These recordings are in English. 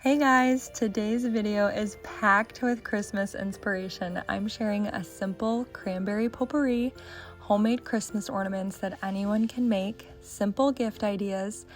Hey guys, today's video is packed with Christmas inspiration. I'm sharing a simple cranberry potpourri, homemade Christmas ornaments that anyone can make, simple gift ideas,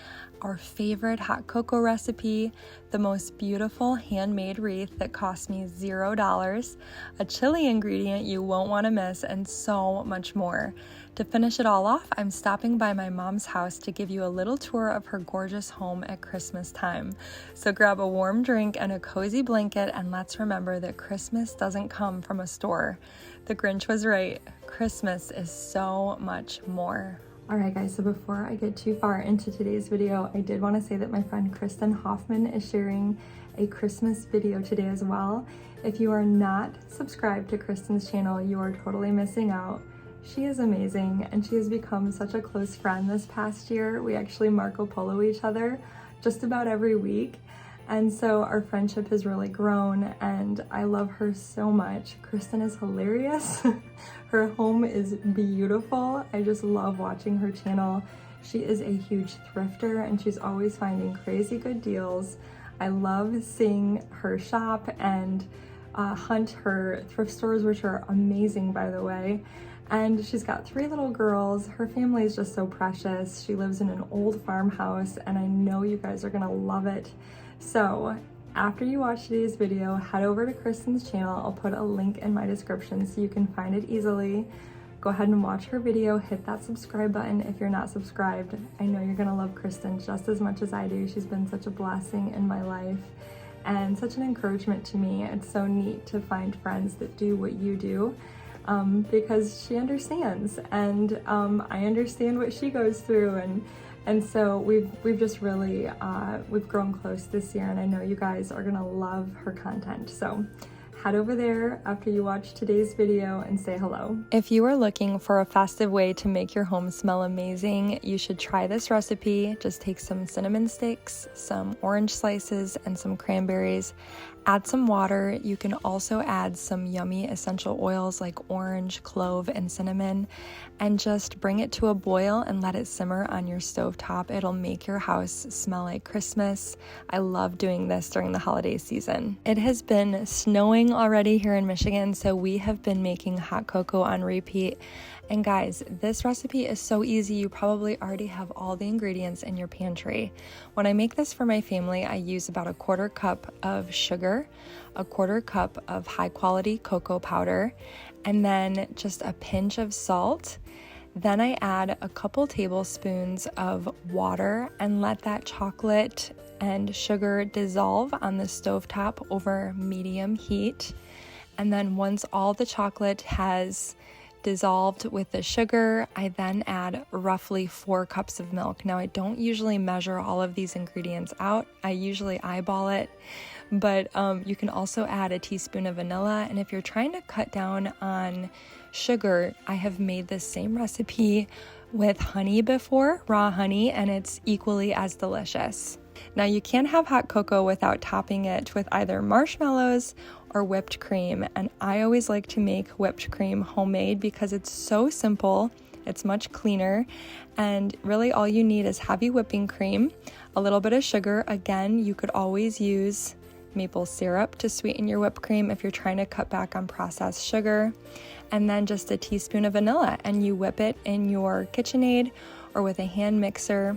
our favorite hot cocoa recipe, the most beautiful handmade wreath that cost me $0, a chili ingredient you won't want to miss, and so much more. To finish it all off, I'm stopping by my mom's house to give you a little tour of her gorgeous home at Christmas time. So grab a warm drink and a cozy blanket, and let's remember that Christmas doesn't come from a store. The Grinch was right. Christmas is so much more. Alright guys, so before I get too far into today's video, I did want to say that my friend Kristen Hoffman is sharing a Christmas video today as well. If you are not subscribed to Kristen's channel, you are totally missing out. She is amazing and she has become such a close friend this past year. We actually Marco Polo each other just about every week. And so our friendship has really grown and I love her so much. Kristen is hilarious. Her home is beautiful. I just love watching her channel. She is a huge thrifter and she's always finding crazy good deals. I love seeing her shop and hunt her thrift stores, which are amazing, by the way. And she's got 3 little girls. Her family is just so precious. She lives in an old farmhouse and I know you guys are gonna love it. So after you watch today's video, head over to Kristen's channel. I'll put a link in my description so you can find it easily. Go ahead and watch her video, hit that subscribe button if you're not subscribed. I know you're gonna love Kristen just as much as I do. She's been such a blessing in my life and such an encouragement to me. It's so neat to find friends that do what you do because she understands and I understand what she goes through and so we've just really we've grown close this year and I know you guys are gonna love her content. So head over there after you watch today's video and say hello. If you are looking for a festive way to make your home smell amazing, you should try this recipe. Just take some cinnamon sticks, some orange slices, and some cranberries. Add some water. You can also add some yummy essential oils like orange, clove, and cinnamon, and just bring it to a boil and let it simmer on your stovetop. It'll make your house smell like Christmas. I love doing this during the holiday season. It has been snowing already here in Michigan, so we have been making hot cocoa on repeat. And guys, this recipe is so easy, you probably already have all the ingredients in your pantry. When I make this for my family, I use about a 1/4 cup of sugar, a 1/4 cup of high quality cocoa powder, and then just a pinch of salt. Then I add a couple tablespoons of water and let that chocolate and sugar dissolve on the stovetop over medium heat. And then once all the chocolate has dissolved with the sugar, I then add roughly 4 cups of milk. Now I don't usually measure all of these ingredients out. I usually eyeball it, but you can also add a teaspoon of vanilla. And if you're trying to cut down on sugar, I have made this same recipe with honey before, raw honey, and it's equally as delicious. Now you can't have hot cocoa without topping it with either marshmallows or whipped cream, and I always like to make whipped cream homemade because it's so simple, it's much cleaner, and really all you need is heavy whipping cream, a little bit of sugar. Again, you could always use maple syrup to sweeten your whipped cream if you're trying to cut back on processed sugar, and then just a teaspoon of vanilla, and you whip it in your KitchenAid or with a hand mixer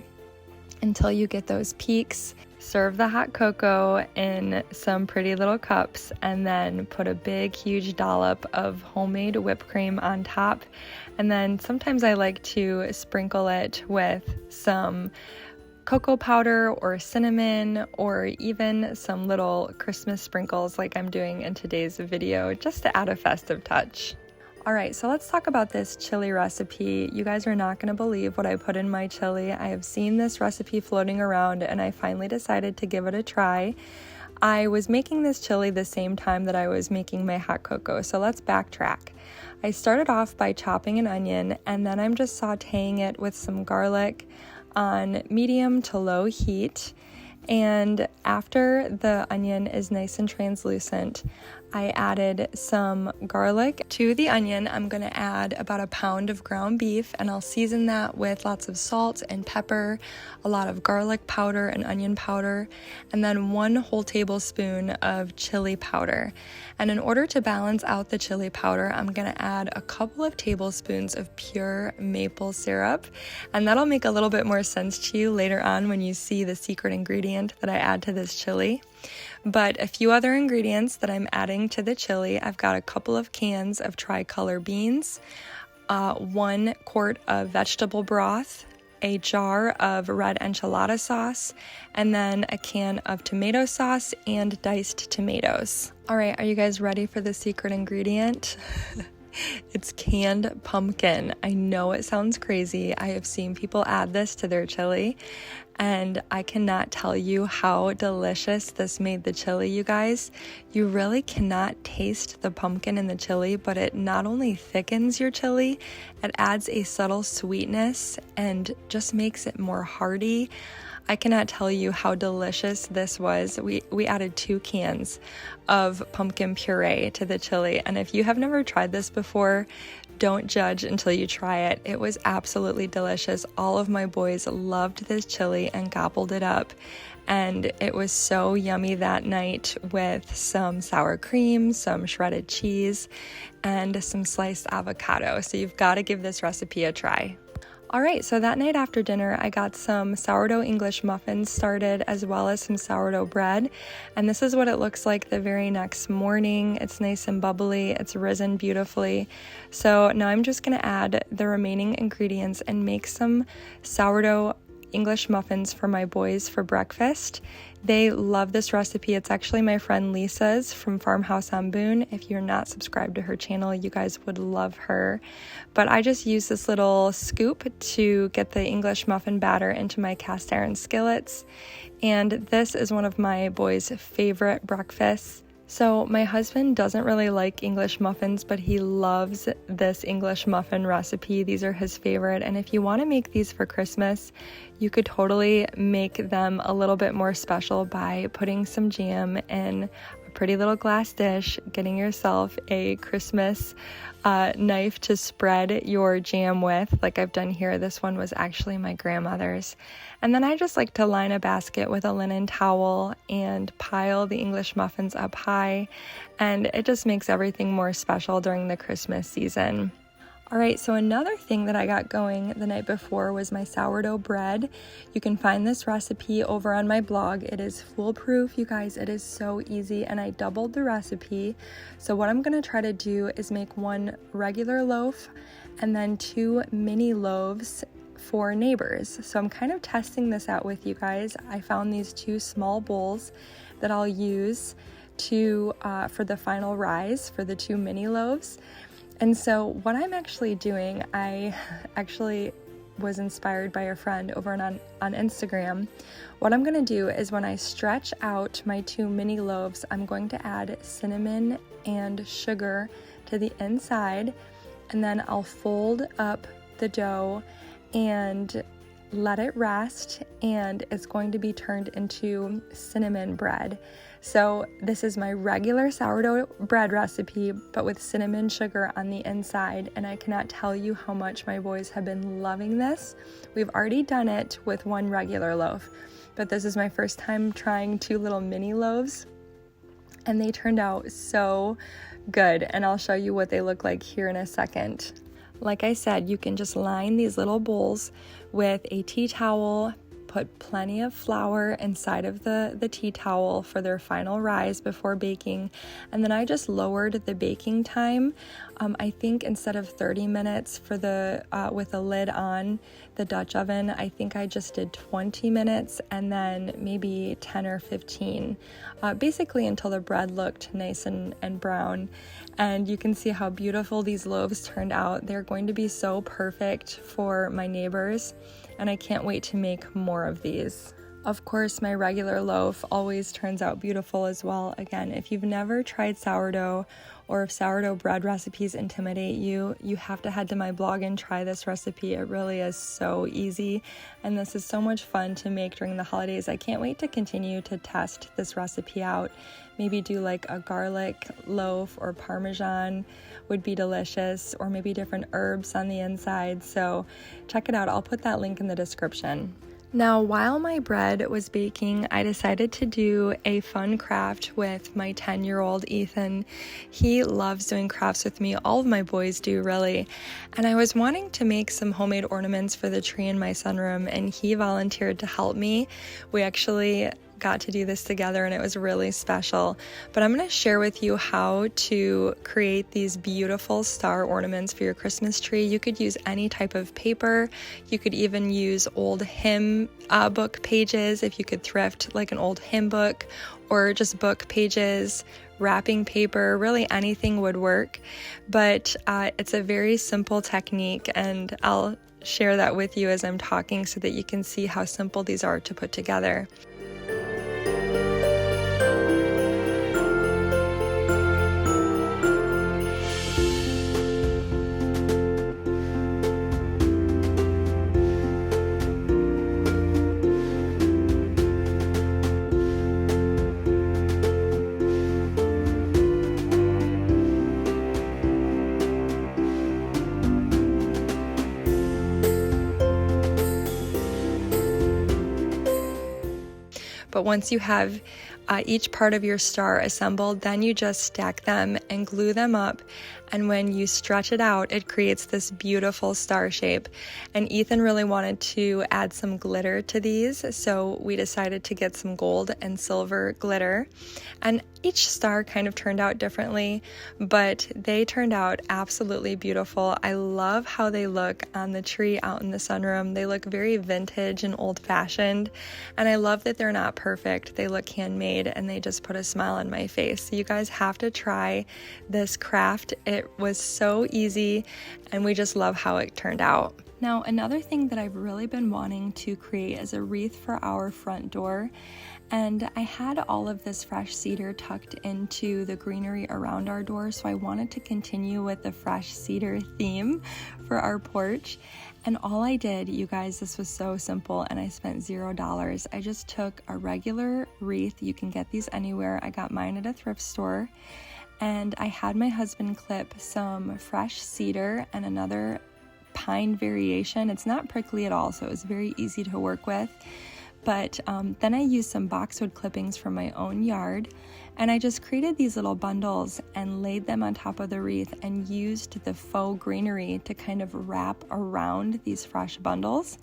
until you get those peaks. Serve the hot cocoa in some pretty little cups and then put a big huge dollop of homemade whipped cream on top. And then sometimes I like to sprinkle it with some cocoa powder or cinnamon or even some little Christmas sprinkles like I'm doing in today's video, just to add a festive touch. Alright, so let's talk about this chili recipe. You guys are not going to believe what I put in my chili. I have seen this recipe floating around and I finally decided to give it a try. I was making this chili the same time that I was making my hot cocoa, so let's backtrack. I started off by chopping an onion and then I'm just sauteing it with some garlic on medium to low heat. And after the onion is nice and translucent, I added some garlic. To the onion, I'm gonna add about a pound of ground beef, and I'll season that with lots of salt and pepper, a lot of garlic powder and onion powder, and then 1 whole tablespoon of chili powder. And in order to balance out the chili powder, I'm gonna add a couple of tablespoons of pure maple syrup, and that'll make a little bit more sense to you later on when you see the secret ingredient that I add to this chili. But a few other ingredients that I'm adding to the chili, I've got a couple of cans of tricolor beans, 1 quart of vegetable broth, a jar of red enchilada sauce, and then a can of tomato sauce and diced tomatoes. All right, are you guys ready for the secret ingredient? It's canned pumpkin. I know it sounds crazy. I have seen people add this to their chili, and I cannot tell you how delicious this made the chili, you guys. You really cannot taste the pumpkin in the chili, but it not only thickens your chili, it adds a subtle sweetness and just makes it more hearty. I cannot tell you how delicious this was. We added 2 cans of pumpkin puree to the chili, and if you have never tried this before, don't judge until you try it. It was absolutely delicious. All of my boys loved this chili and gobbled it up, and it was so yummy that night with some sour cream, some shredded cheese, and some sliced avocado. So you've got to give this recipe a try. All right, so that night after dinner, I got some sourdough English muffins started, as well as some sourdough bread. And this is what it looks like the very next morning. It's nice and bubbly. It's risen beautifully. So now I'm just gonna add the remaining ingredients and make some sourdough English muffins for my boys for breakfast. They love this recipe. It's actually my friend Lisa's from Farmhouse on Boone. If you're not subscribed to her channel, you guys would love her. But I just use this little scoop to get the English muffin batter into my cast iron skillets. And this is one of my boys' favorite breakfasts. So my husband doesn't really like English muffins, but he loves this English muffin recipe. These are his favorite. And if you want to make these for Christmas, you could totally make them a little bit more special by putting some jam in a pretty little glass dish, getting yourself a Christmas knife to spread your jam with, like I've done here. This one was actually my grandmother's. And then I just like to line a basket with a linen towel and pile the English muffins up high, and it just makes everything more special during the Christmas season. All right, so another thing that I got going the night before was my sourdough bread. You can find this recipe over on my blog. It is foolproof, you guys. It is so easy, and I doubled the recipe. So what I'm gonna try to do is make 1 regular loaf and then 2 mini loaves for neighbors. So I'm kind of testing this out with you guys. I found these 2 small bowls that I'll use to for the final rise for the 2 mini loaves. And so what I'm actually doing, I actually was inspired by a friend over on Instagram. What I'm going to do is when I stretch out my 2 mini loaves, I'm going to add cinnamon and sugar to the inside, and then I'll fold up the dough and let it rest, and it's going to be turned into cinnamon bread. So this is my regular sourdough bread recipe, but with cinnamon sugar on the inside, and I cannot tell you how much my boys have been loving this. We've already done it with 1 regular loaf, but this is my first time trying 2 little mini loaves, and they turned out so good, and I'll show you what they look like here in a second. Like I said, you can just line these little bowls with a tea towel, put plenty of flour inside of the tea towel for their final rise before baking, and then I just lowered the baking time. I think instead of 30 minutes for the with the lid on the Dutch oven, I think I just did 20 minutes and then maybe 10 or 15, basically until the bread looked nice and brown. And you can see how beautiful these loaves turned out. They're going to be so perfect for my neighbors, and I can't wait to make more of these. Of course, my regular loaf always turns out beautiful as well. Again, if you've never tried sourdough, or if sourdough bread recipes intimidate you, you have to head to my blog and try this recipe. It really is so easy, and this is so much fun to make during the holidays. I can't wait to continue to test this recipe out. Maybe do like a garlic loaf or Parmesan would be delicious, or maybe different herbs on the inside. So check it out. I'll put that link in the description. Now, while my bread was baking, I decided to do a fun craft with my 10-year-old Ethan. He loves doing crafts with me. All of my boys do, really. And I was wanting to make some homemade ornaments for the tree in my sunroom, and he volunteered to help me. We actually got to do this together, and it was really special. But I'm going to share with you how to create these beautiful star ornaments for your Christmas tree. You could use any type of paper. You could even use old hymn book pages if you could thrift like an old hymn book, or just book pages, wrapping paper, really anything would work. But it's a very simple technique, and I'll share that with you as I'm talking so that you can see how simple these are to put together. But once you have each part of your star assembled, then you just stack them and glue them up. And when you stretch it out, it creates this beautiful star shape. And Ethan really wanted to add some glitter to these, so we decided to get some gold and silver glitter. And each star kind of turned out differently, but they turned out absolutely beautiful. I love how they look on the tree out in the sunroom. They look very vintage and old-fashioned, and I love that they're not perfect. They look handmade, and they just put a smile on my face. So you guys have to try this craft. It was so easy, and we just love how it turned out. Now, another thing that I've really been wanting to create is a wreath for our front door. And I had all of this fresh cedar tucked into the greenery around our door, so I wanted to continue with the fresh cedar theme for our porch. And all I did, you guys, this was so simple, and I spent $0. I just took a regular wreath. You can get these anywhere. I got mine at a thrift store. And I had my husband clip some fresh cedar and another pine variation. It's not prickly at all, so it was very easy to work with. But then I used some boxwood clippings from my own yard, and I just created these little bundles and laid them on top of the wreath and used the faux greenery to kind of wrap around these fresh bundles.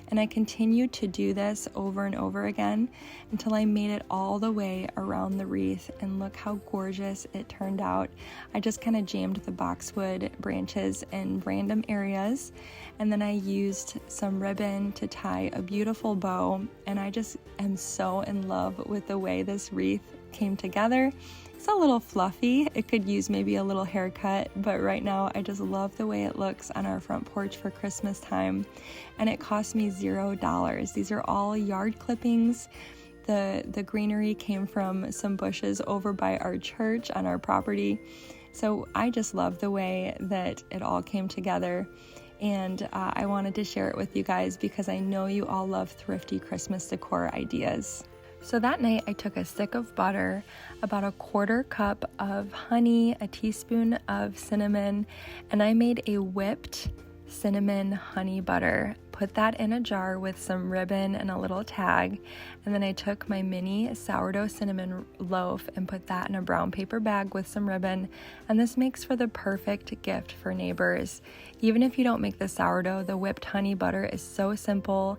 And I continued to do this over and over again until I made it all the way around the wreath, and look how gorgeous it turned out. I just kind of jammed the boxwood branches in random areas, and then I used some ribbon to tie a beautiful bow, and I just am so in love with the way this wreath came together. It's a little fluffy. It could use maybe a little haircut, but right now I just love the way it looks on our front porch for Christmas time. And it cost me $0. These are all yard clippings. The greenery came from some bushes over by our church on our property. So I just love the way that it all came together. And I wanted to share it with you guys because I know you all love thrifty Christmas decor ideas. So that night I took a stick of butter, about a quarter cup of honey, a teaspoon of cinnamon, and I made a whipped cinnamon honey butter. Put that in a jar with some ribbon and a little tag, and then I took my mini sourdough cinnamon loaf and put that in a brown paper bag with some ribbon, and this makes for the perfect gift for neighbors. Even if you don't make the sourdough, the whipped honey butter is so simple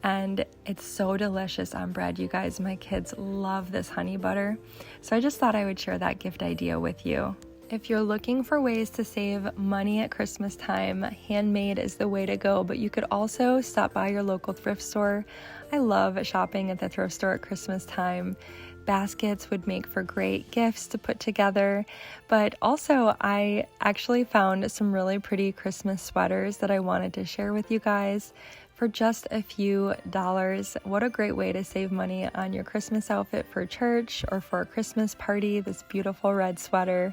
and it's so delicious on bread. You guys, my kids love this honey butter, so I just thought I would share that gift idea with you. If you're looking for ways to save money at Christmas time, Handmade is the way to go, but you could also stop by your local thrift store. I love shopping at the thrift store at Christmas time. Baskets would make for great gifts to put together, but also I actually found some really pretty Christmas sweaters that I wanted to share with you guys. for just a few dollars. What a great way to save money on your Christmas outfit for church or for a Christmas party. This beautiful red sweater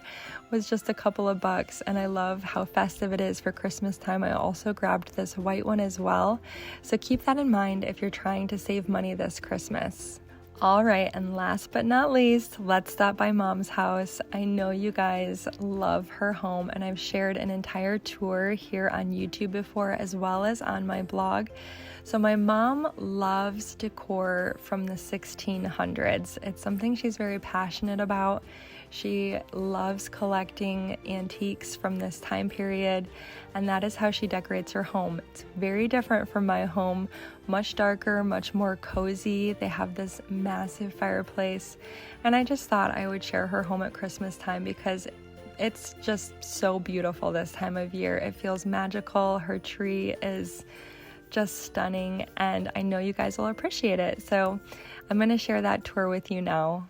was just a couple of bucks, and I love how festive it is for Christmas time. I also grabbed this white one as well, so keep that in mind if you're trying to save money this Christmas. All right, and last but not least, let's stop by Mom's house. I know you guys love her home, and I've shared an entire tour here on YouTube before as well as on my blog. So my mom loves decor from the 1600s. It's something she's very passionate about. She loves collecting antiques from this time period, and that is how she decorates her home. It's very different from my home, much darker, much more cozy. They have this massive fireplace, and I just thought I would share her home at Christmas time because it's just so beautiful this time of year. It feels magical. Her tree is just stunning, and I know you guys will appreciate it. So I'm going to share that tour with you now.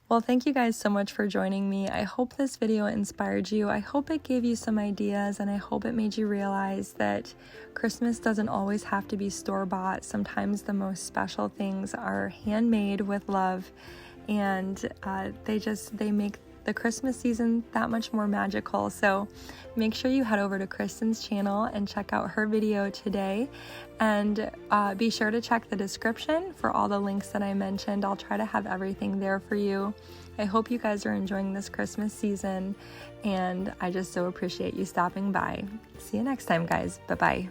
Well, thank you guys so much for joining me. I hope this video inspired you. I hope it gave you some ideas, and I hope it made you realize that Christmas doesn't always have to be store-bought. Sometimes the most special things are handmade with love, and they make the Christmas season that much more magical. So make sure you head over to Kristen's channel and check out her video today, and be sure to check the description for all the links that I mentioned. I'll try to have everything there for you. I hope you guys are enjoying this Christmas season, and I just so appreciate you stopping by. See you next time, guys. Bye-bye.